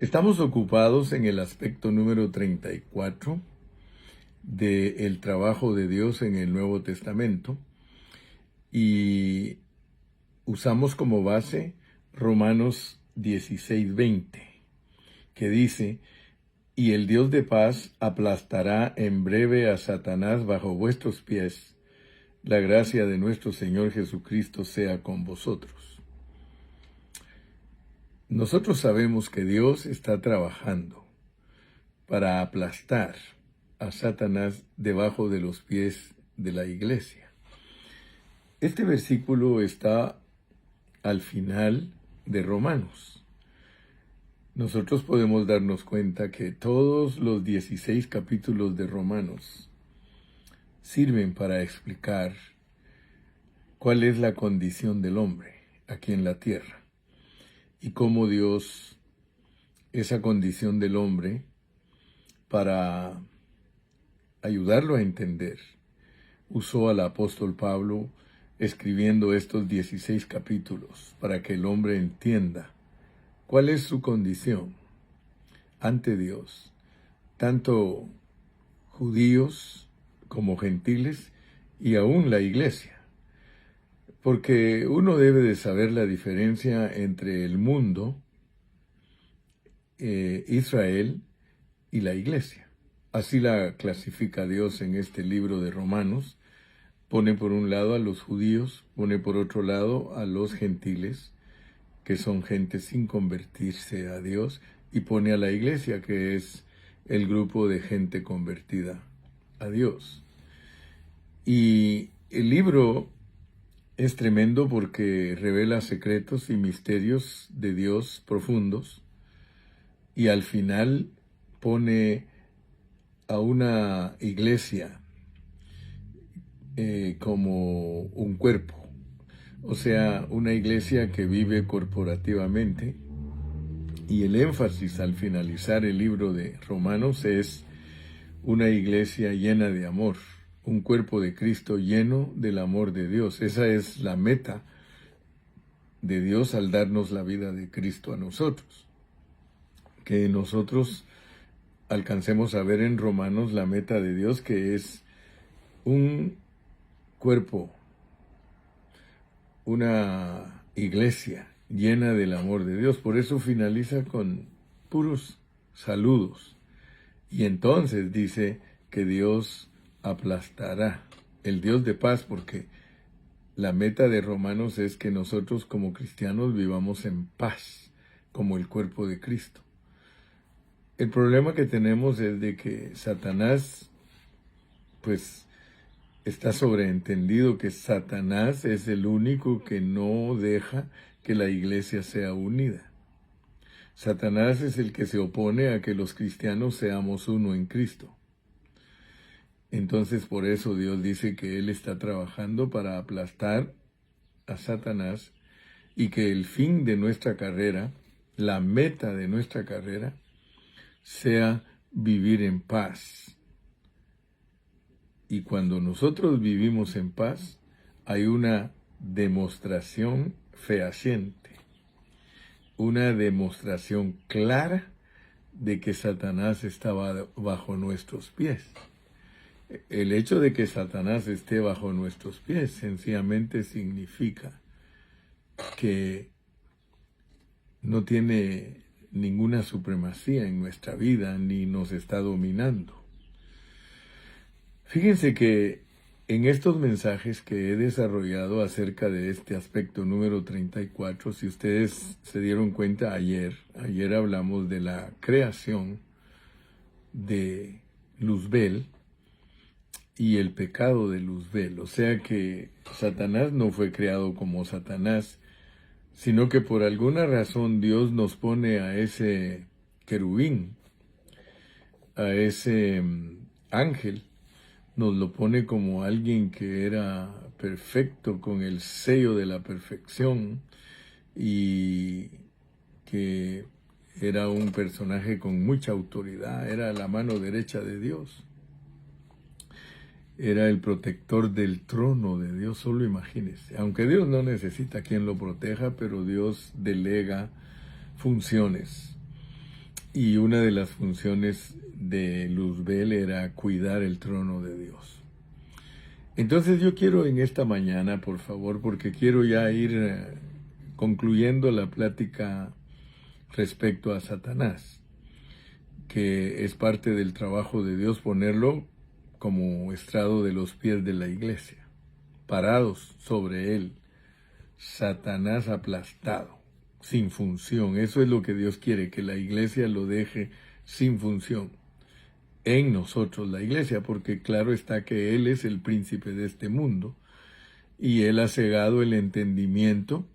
Estamos ocupados en el aspecto número 34 del trabajo de Dios en el Nuevo Testamento y usamos como base Romanos 16:20, que dice: y el Dios de paz aplastará en breve a Satanás bajo vuestros pies. La gracia de nuestro Señor Jesucristo sea con vosotros. Nosotros sabemos que Dios está trabajando para aplastar a Satanás debajo de los pies de la iglesia. Este versículo está al final de Romanos. Nosotros podemos darnos cuenta que todos los 16 capítulos de Romanos sirven para explicar cuál es la condición del hombre aquí en la tierra y cómo Dios, esa condición del hombre, para ayudarlo a entender, usó al apóstol Pablo escribiendo estos 16 capítulos para que el hombre entienda cuál es su condición ante Dios, tanto judíos como gentiles y aún la iglesia. Porque uno debe de saber la diferencia entre el mundo, Israel y la iglesia. Así la clasifica Dios en este libro de Romanos. Pone por un lado a los judíos, pone por otro lado a los gentiles, que son gente sin convertirse a Dios, y pone a la iglesia, que es el grupo de gente convertida a Dios. Y el libro es tremendo porque revela secretos y misterios de Dios profundos, y al final pone a una iglesia como un cuerpo, o sea, una iglesia que vive corporativamente. Y el énfasis al finalizar el libro de Romanos es una iglesia llena de amor, un cuerpo de Cristo lleno del amor de Dios. Esa es la meta de Dios al darnos la vida de Cristo a nosotros. Que nosotros alcancemos a ver en Romanos la meta de Dios, que es un cuerpo, una iglesia llena del amor de Dios. Por eso finaliza con puros saludos. Y entonces dice que Dios aplastará, el Dios de paz, porque la meta de Romanos es que nosotros como cristianos vivamos en paz, como el cuerpo de Cristo. El problema que tenemos es de que Satanás, pues, está sobreentendido que Satanás es el único que no deja que la iglesia sea unida. Satanás es el que se opone a que los cristianos seamos uno en Cristo. Entonces, por eso Dios dice que Él está trabajando para aplastar a Satanás y que el fin de nuestra carrera, la meta de nuestra carrera, sea vivir en paz. Y cuando nosotros vivimos en paz, hay una demostración fehaciente, una demostración clara de que Satanás estaba bajo nuestros pies. El hecho de que Satanás esté bajo nuestros pies sencillamente significa que no tiene ninguna supremacía en nuestra vida ni nos está dominando. Fíjense que en estos mensajes que he desarrollado acerca de este aspecto número 34, si ustedes se dieron cuenta ayer hablamos de la creación de Luzbel y el pecado de Luzbel. O sea que Satanás no fue creado como Satanás, sino que por alguna razón Dios nos pone a ese querubín, a ese ángel, nos lo pone como alguien que era perfecto, con el sello de la perfección, y que era un personaje con mucha autoridad, era la mano derecha de Dios. Era el protector del trono de Dios, solo imagínense. Aunque Dios no necesita quien lo proteja, pero Dios delega funciones y una de las funciones de Luzbel era cuidar el trono de Dios. Entonces yo quiero en esta mañana, por favor, porque quiero ya ir concluyendo la plática respecto a Satanás, que es parte del trabajo de Dios ponerlo como estrado de los pies de la iglesia, parados sobre él, Satanás aplastado, sin función. Eso es lo que Dios quiere, que la iglesia lo deje sin función. En nosotros la iglesia, porque claro está que Él es el príncipe de este mundo y Él ha cegado el entendimiento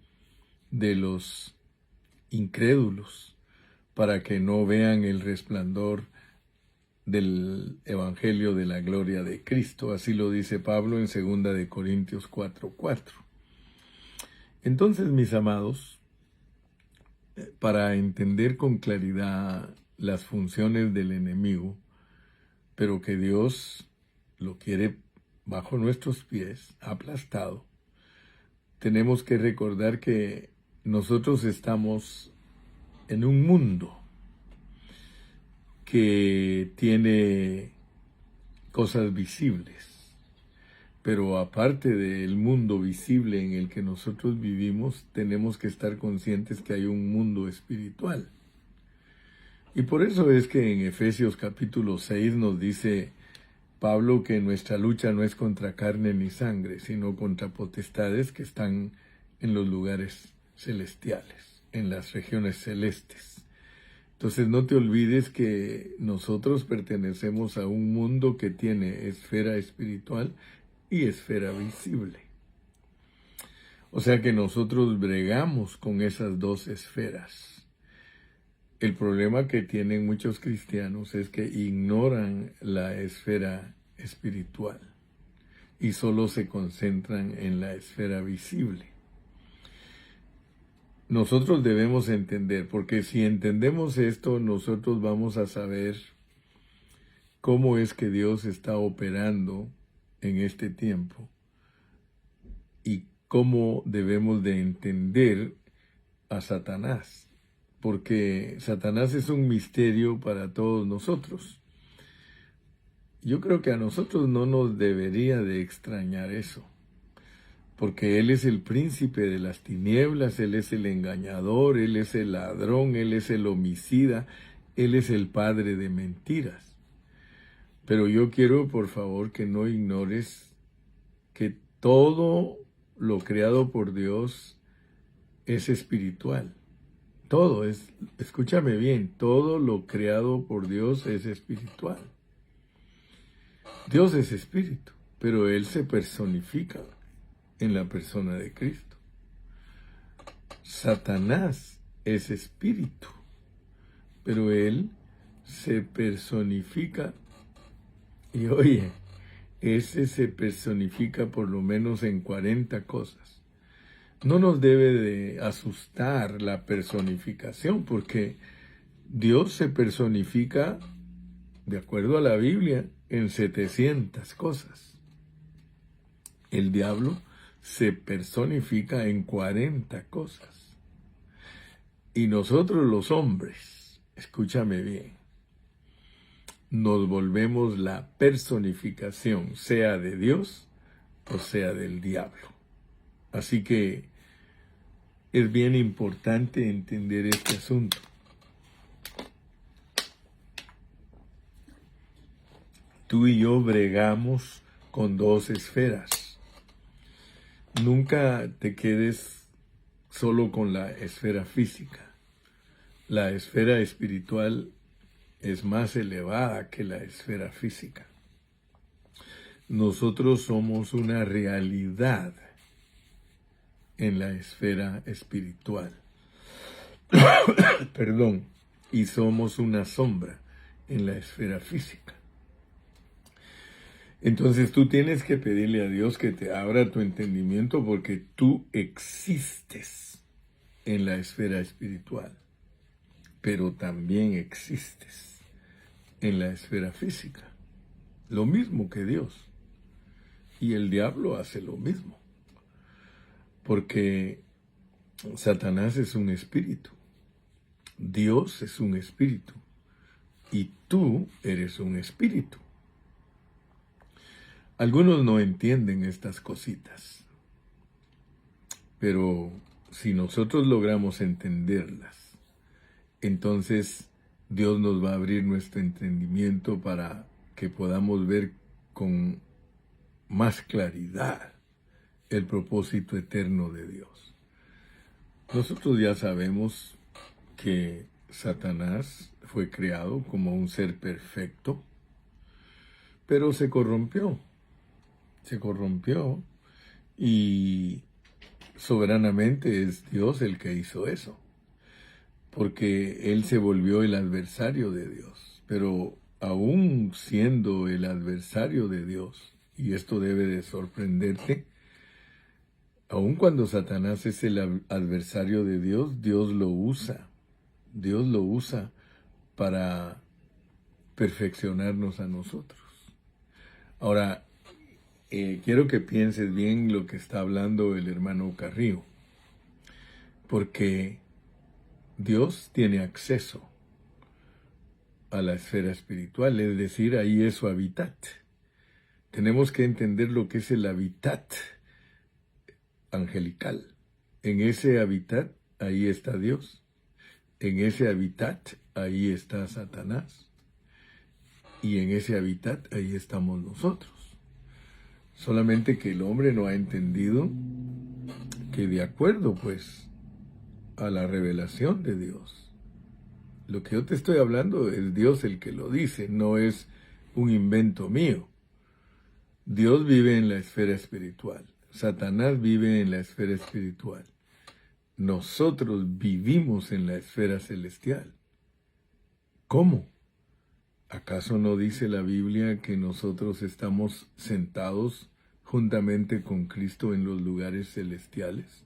de los incrédulos para que no vean el resplandor del evangelio de la gloria de Cristo. Así lo dice Pablo en 2 de Corintios 4:4. Entonces, mis amados, para entender con claridad las funciones del enemigo, pero que Dios lo quiere bajo nuestros pies, aplastado, tenemos que recordar que nosotros estamos en un mundo que tiene cosas visibles, pero aparte del mundo visible en el que nosotros vivimos, tenemos que estar conscientes que hay un mundo espiritual. Y por eso es que en Efesios capítulo 6 nos dice Pablo que nuestra lucha no es contra carne ni sangre, sino contra potestades que están en los lugares celestiales, en las regiones celestes. Entonces no te olvides que nosotros pertenecemos a un mundo que tiene esfera espiritual y esfera visible. O sea que nosotros bregamos con esas dos esferas. El problema que tienen muchos cristianos es que ignoran la esfera espiritual y solo se concentran en la esfera visible. Nosotros debemos entender, porque si entendemos esto, nosotros vamos a saber cómo es que Dios está operando en este tiempo y cómo debemos de entender a Satanás. Porque Satanás es un misterio para todos nosotros. Yo creo que a nosotros no nos debería de extrañar eso, porque Él es el príncipe de las tinieblas, Él es el engañador, Él es el ladrón, Él es el homicida, Él es el padre de mentiras. Pero yo quiero, por favor, que no ignores que todo lo creado por Dios es espiritual. Todo es, escúchame bien, todo lo creado por Dios es espiritual. Dios es espíritu, pero Él se personifica en la persona de Cristo. Satanás es espíritu, pero Él se personifica, y oye, ese se personifica por lo menos en 40 cosas. No nos debe de asustar la personificación, porque Dios se personifica, de acuerdo a la Biblia, en 700 cosas. El diablo se personifica en 40 cosas. Y nosotros los hombres, escúchame bien, nos volvemos la personificación, sea de Dios o sea del diablo. Así que es bien importante entender este asunto. Tú y yo bregamos con dos esferas. Nunca te quedes solo con la esfera física. La esfera espiritual es más elevada que la esfera física. Nosotros somos una realidad en la esfera espiritual. Perdón. Y somos una sombra en la esfera física. Entonces tú tienes que pedirle a Dios que te abra tu entendimiento, porque tú existes en la esfera espiritual, pero también existes en la esfera física. Lo mismo que Dios. Y el diablo hace lo mismo. Porque Satanás es un espíritu. Dios es un espíritu. y tú eres un espíritu. Algunos no entienden estas cositas, pero si nosotros logramos entenderlas, entonces Dios nos va a abrir nuestro entendimiento para que podamos ver con más claridad el propósito eterno de Dios. Nosotros ya sabemos que Satanás fue creado como un ser perfecto, pero se corrompió y soberanamente es Dios el que hizo eso, porque él se volvió el adversario de Dios. Pero aún siendo el adversario de Dios, y esto debe de sorprenderte, aun cuando Satanás es el adversario de Dios, Dios lo usa para perfeccionarnos a nosotros. Ahora, quiero que pienses bien lo que está hablando el hermano Carrillo, porque Dios tiene acceso a la esfera espiritual, es decir, ahí es su hábitat. Tenemos que entender lo que es el hábitat angelical. En ese hábitat, ahí está Dios. En ese hábitat, ahí está Satanás. Y en ese hábitat, ahí estamos nosotros. Solamente que el hombre no ha entendido que de acuerdo, pues, a la revelación de Dios, lo que yo te estoy hablando es Dios el que lo dice, no es un invento mío. Dios vive en la esfera espiritual. Satanás vive en la esfera espiritual. Nosotros vivimos en la esfera celestial. ¿Cómo? ¿Acaso no dice la Biblia que nosotros estamos sentados juntamente con Cristo en los lugares celestiales?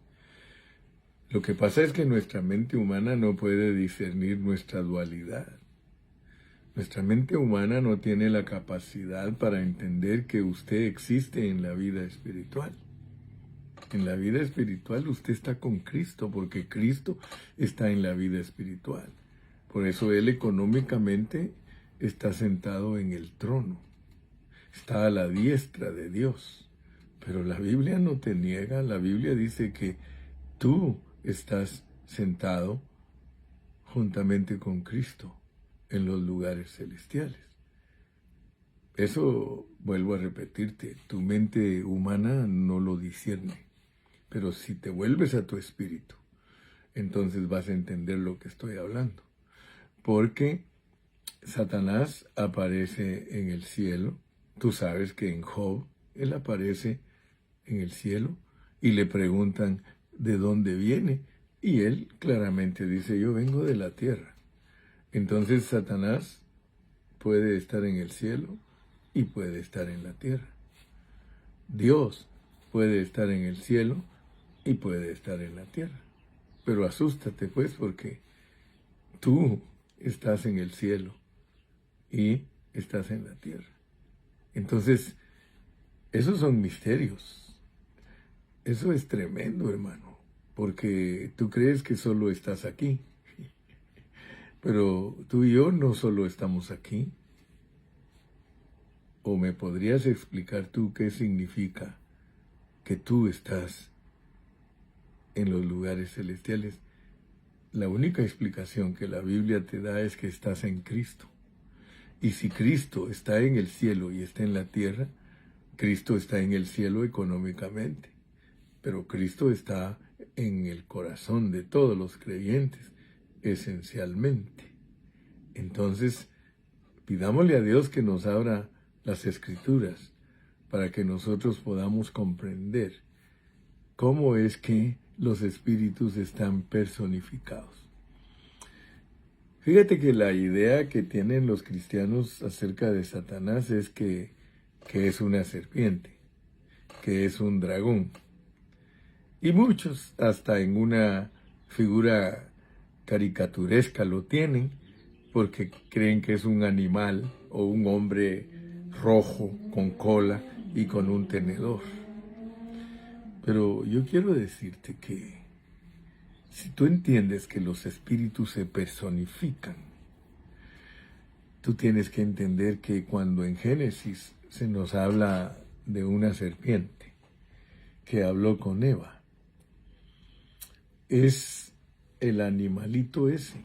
Lo que pasa es que nuestra mente humana no puede discernir nuestra dualidad. Nuestra mente humana no tiene la capacidad para entender que usted existe en la vida espiritual. En la vida espiritual usted está con Cristo, porque Cristo está en la vida espiritual. Por eso Él económicamente está sentado en el trono. Está a la diestra de Dios. Pero la Biblia no te niega, la Biblia dice que tú estás sentado juntamente con Cristo en los lugares celestiales. Eso, vuelvo a repetirte, tu mente humana no lo discierne. Pero si te vuelves a tu espíritu, entonces vas a entender lo que estoy hablando. Porque Satanás aparece en el cielo. Tú sabes que en Job, él aparece en el cielo y le preguntan de dónde viene. Y él claramente dice, yo vengo de la tierra. Entonces Satanás puede estar en el cielo y puede estar en la tierra. Dios puede estar en el cielo y puede estar en la tierra. Pero asústate pues porque tú estás en el cielo y estás en la tierra. Entonces, esos son misterios. Eso es tremendo, hermano, porque tú crees que solo estás aquí. Pero tú y yo no solo estamos aquí. ¿O me podrías explicar tú qué significa que tú estás en los lugares celestiales? La única explicación que la Biblia te da es que estás en Cristo. Y si Cristo está en el cielo y está en la tierra, Cristo está en el cielo económicamente, pero Cristo está en el corazón de todos los creyentes, esencialmente. Entonces, pidámosle a Dios que nos abra las Escrituras para que nosotros podamos comprender cómo es que los espíritus están personificados. Fíjate que la idea que tienen los cristianos acerca de Satanás es que es una serpiente, que es un dragón. Y muchos hasta en una figura caricaturesca lo tienen porque creen que es un animal o un hombre rojo con cola y con un tenedor. Pero yo quiero decirte que si tú entiendes que los espíritus se personifican, tú tienes que entender que cuando en Génesis se nos habla de una serpiente que habló con Eva, es el animalito ese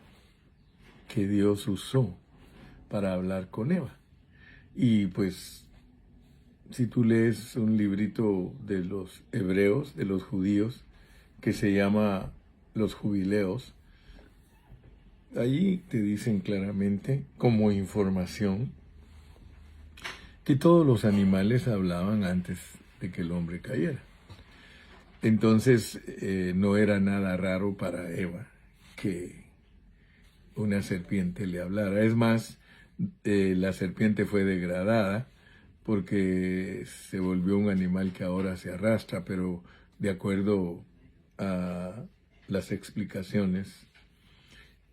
que Dios usó para hablar con Eva. Y pues, si tú lees un librito de los hebreos, de los judíos, que se llama Los Jubileos, ahí te dicen claramente, como información, que todos los animales hablaban antes de que el hombre cayera. Entonces, no era nada raro para Eva que una serpiente le hablara. Es más, la serpiente fue degradada porque se volvió un animal que ahora se arrastra, pero de acuerdo a las explicaciones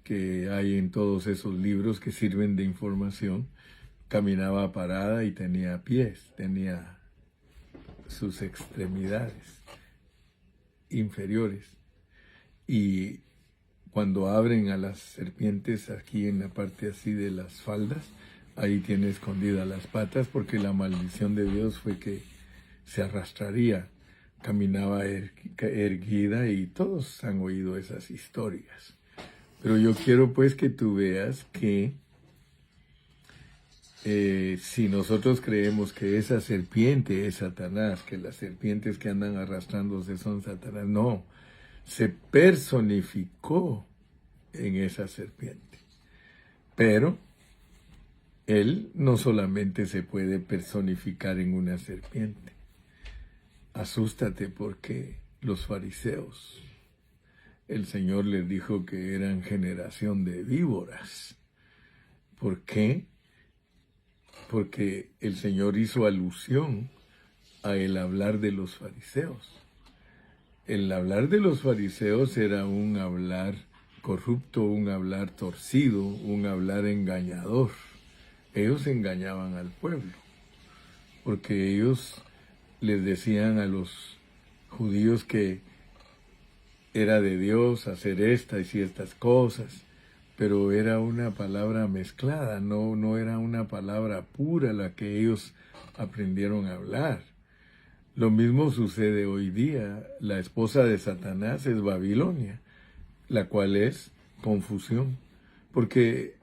que hay en todos esos libros que sirven de información, caminaba parada y tenía pies, tenía sus extremidades inferiores. Y cuando abren a las serpientes aquí en la parte así de las faldas, ahí tiene escondidas las patas, porque la maldición de Dios fue que se arrastraría, caminaba erguida, y todos han oído esas historias. Pero yo quiero pues que tú veas que si nosotros creemos que esa serpiente es Satanás, que las serpientes que andan arrastrándose son Satanás, no, se personificó en esa serpiente. Pero él no solamente se puede personificar en una serpiente. Asústate porque los fariseos, el Señor les dijo que eran generación de víboras. ¿Por qué? Porque el Señor hizo alusión a el hablar de los fariseos. El hablar de los fariseos era un hablar corrupto, un hablar torcido, un hablar engañador. Ellos engañaban al pueblo, porque ellos les decían a los judíos que era de Dios hacer estas y estas cosas, pero era una palabra mezclada, no era una palabra pura la que ellos aprendieron a hablar. Lo mismo sucede hoy día. La esposa de Satanás es Babilonia, la cual es confusión, porque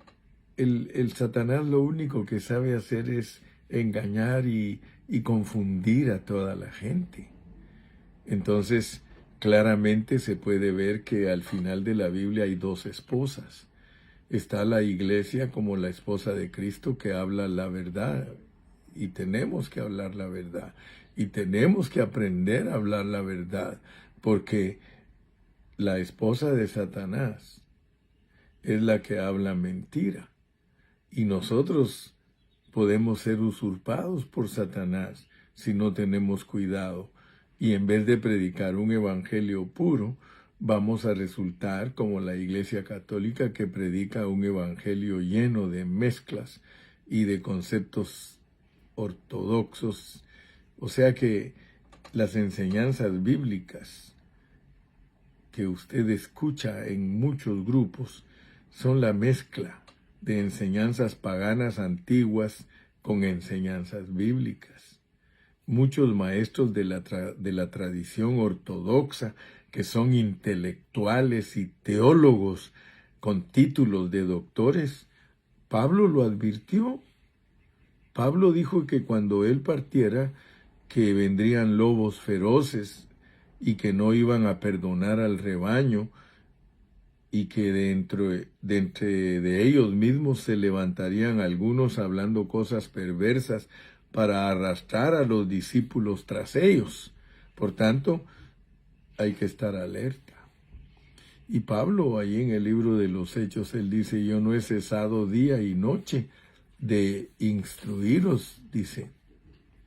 el Satanás lo único que sabe hacer es engañar y confundir a toda la gente. Entonces, claramente se puede ver que al final de la Biblia hay dos esposas. Está la iglesia como la esposa de Cristo que habla la verdad, y tenemos que hablar la verdad, y tenemos que aprender a hablar la verdad, porque la esposa de Satanás es la que habla mentira, y nosotros podemos ser usurpados por Satanás si no tenemos cuidado, y en vez de predicar un evangelio puro, vamos a resultar como la Iglesia Católica, que predica un evangelio lleno de mezclas y de conceptos ortodoxos. O sea que las enseñanzas bíblicas que usted escucha en muchos grupos son la mezcla de enseñanzas paganas antiguas con enseñanzas bíblicas. Muchos maestros de la tradición ortodoxa, que son intelectuales y teólogos con títulos de doctores, Pablo lo advirtió. Pablo dijo que cuando él partiera, que vendrían lobos feroces y que no iban a perdonar al rebaño, y que de entre ellos mismos se levantarían algunos hablando cosas perversas para arrastrar a los discípulos tras ellos. Por tanto, hay que estar alerta. Y Pablo, ahí en el libro de los Hechos, él dice: yo no he cesado día y noche de instruiros, dice,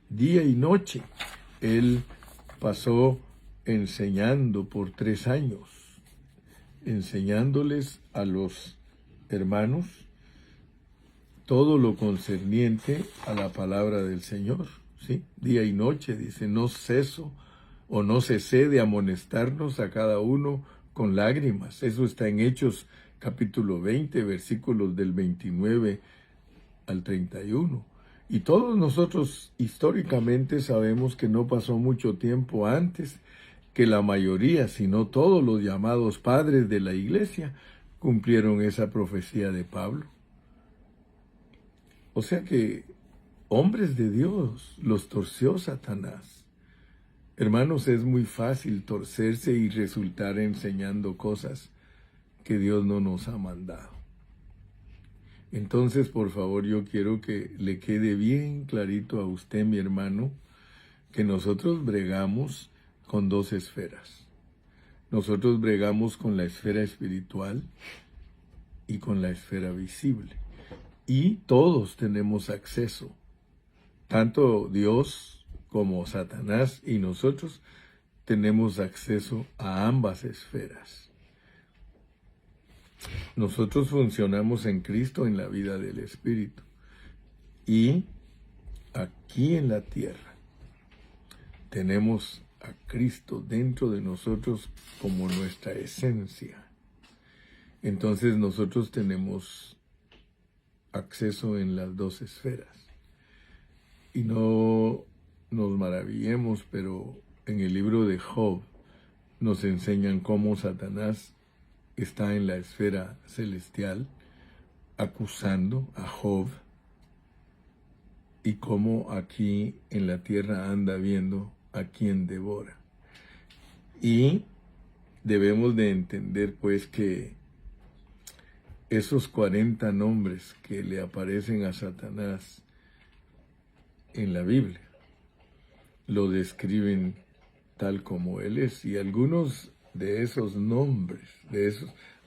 día y noche. Él pasó enseñando por 3 años, enseñándoles a los hermanos todo lo concerniente a la palabra del Señor, ¿sí? Día y noche, dice, no ceso o no cesé de amonestarnos a cada uno con lágrimas. Eso está en Hechos capítulo 20, versículos del 29 al 31. Y todos nosotros históricamente sabemos que no pasó mucho tiempo antes que la mayoría, si no todos los llamados padres de la iglesia, cumplieron esa profecía de Pablo. O sea que hombres de Dios los torció Satanás. Hermanos, es muy fácil torcerse y resultar enseñando cosas que Dios no nos ha mandado. Entonces, por favor, yo quiero que le quede bien clarito a usted, mi hermano, que nosotros bregamos con dos esferas. Nosotros bregamos con la esfera espiritual y con la esfera visible. Y todos tenemos acceso, tanto Dios como Satanás y nosotros tenemos acceso a ambas esferas. Nosotros funcionamos en Cristo en la vida del Espíritu. Y aquí en la tierra tenemos a Cristo dentro de nosotros como nuestra esencia. Entonces nosotros tenemos acceso en las dos esferas. Y no nos maravillemos, pero en el libro de Job nos enseñan cómo Satanás está en la esfera celestial acusando a Job y cómo aquí en la tierra anda viendo a quien devora. Y debemos de entender pues que esos 40 nombres que le aparecen a Satanás en la Biblia lo describen tal como él es, y algunos de esos nombres,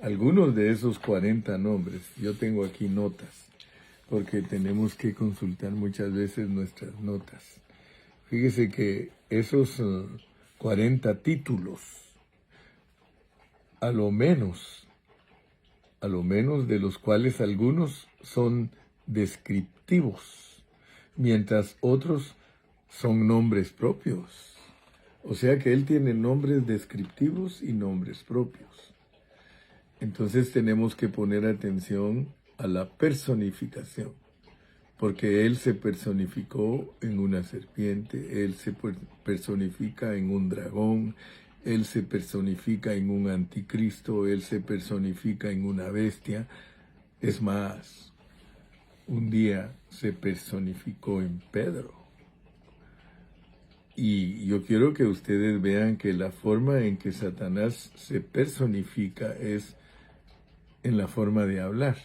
algunos de esos 40 nombres, yo tengo aquí notas, porque tenemos que consultar muchas veces nuestras notas. Fíjese que esos 40 títulos, a lo menos de los cuales algunos son descriptivos, mientras otros son nombres propios. O sea que él tiene nombres descriptivos y nombres propios. Entonces tenemos que poner atención a la personificación, porque él se personificó en una serpiente, él se personifica en un dragón, él se personifica en un anticristo, él se personifica en una bestia. Es más, un día se personificó en Pedro. Y yo quiero que ustedes vean que la forma en que Satanás se personifica es en la forma de hablar.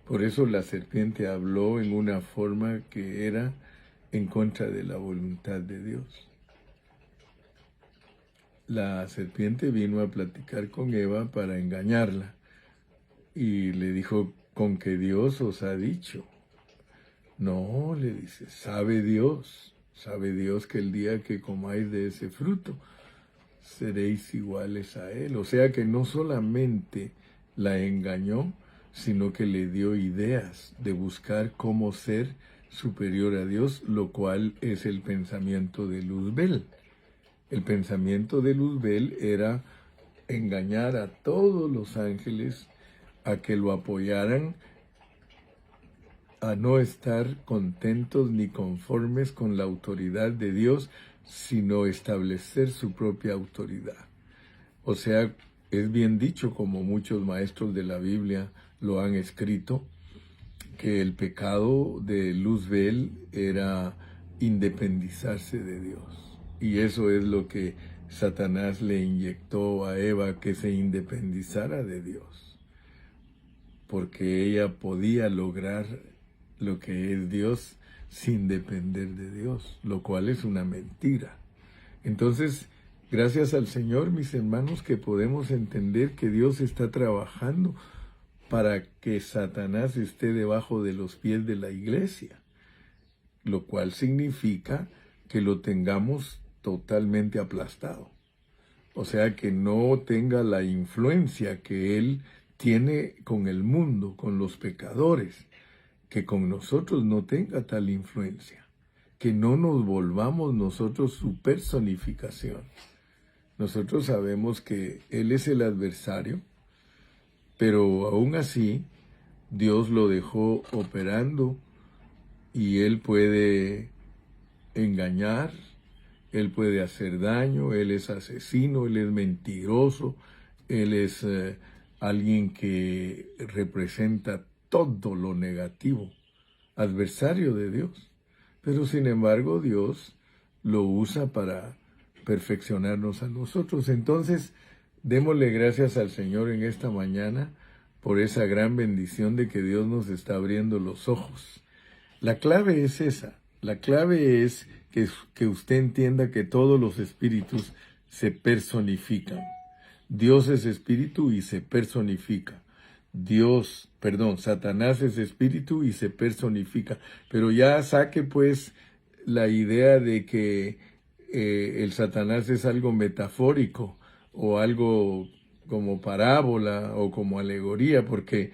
Por eso la serpiente habló en una forma que era en contra de la voluntad de Dios. La serpiente vino a platicar con Eva para engañarla y le dijo, ¿con qué Dios os ha dicho? No, le dice, sabe Dios que el día que comáis de ese fruto seréis iguales a Él. O sea que no solamente la engañó, sino que le dio ideas de buscar cómo ser superior a Dios, lo cual es el pensamiento de Luzbel. El pensamiento de Luzbel era engañar a todos los ángeles a que lo apoyaran, a no estar contentos ni conformes con la autoridad de Dios, sino establecer su propia autoridad. O sea, es bien dicho, como muchos maestros de la Biblia lo han escrito, que el pecado de Luzbel era independizarse de Dios. Y eso es lo que Satanás le inyectó a Eva, que se independizara de Dios, porque ella podía lograr lo que es Dios sin depender de Dios, lo cual es una mentira. Entonces, gracias al Señor, mis hermanos, que podemos entender que Dios está trabajando para que Satanás esté debajo de los pies de la iglesia, lo cual significa que lo tengamos totalmente aplastado. O sea, que no tenga la influencia que él tiene con el mundo, con los pecadores, que con nosotros no tenga tal influencia, que no nos volvamos nosotros su personificación. Nosotros sabemos que él es el adversario, pero aún así Dios lo dejó operando y él puede engañar, él puede hacer daño, él es asesino, él es mentiroso, él es alguien que representa todo lo negativo, adversario de Dios. Pero sin embargo Dios lo usa para perfeccionarnos a nosotros. Entonces, démosle gracias al Señor en esta mañana por esa gran bendición de que Dios nos está abriendo los ojos. La clave es esa. La clave es que usted entienda que todos los espíritus se personifican. Dios es espíritu y se personifica. Satanás es espíritu y se personifica. Pero ya saque pues la idea de que el Satanás es algo metafórico o algo como parábola o como alegoría, porque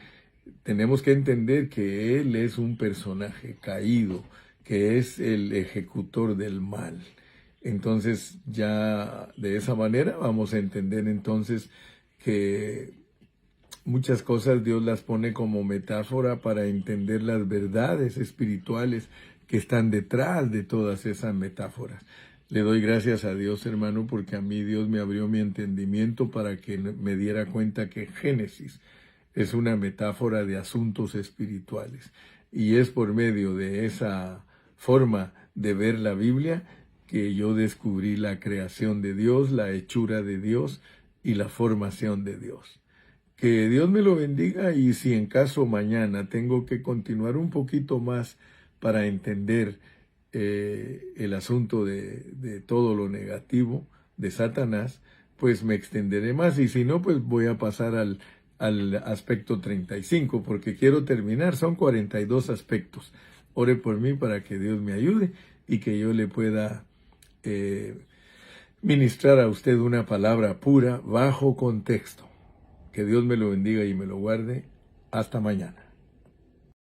tenemos que entender que él es un personaje caído, que es el ejecutor del mal. Entonces ya de esa manera vamos a entender entonces que muchas cosas Dios las pone como metáfora para entender las verdades espirituales que están detrás de todas esas metáforas. Le doy gracias a Dios, hermano, porque a mí Dios me abrió mi entendimiento para que me diera cuenta que Génesis es una metáfora de asuntos espirituales. Y es por medio de esa forma de ver la Biblia que yo descubrí la creación de Dios, la hechura de Dios y la formación de Dios. Que Dios me lo bendiga, y si en caso mañana tengo que continuar un poquito más para entender el asunto de todo lo negativo de Satanás, pues me extenderé más, y si no, pues voy a pasar al aspecto 35, porque quiero terminar. Son 42 aspectos. Ore por mí para que Dios me ayude y que yo le pueda ministrar a usted una palabra pura bajo contexto. Que Dios me lo bendiga y me lo guarde. Hasta mañana.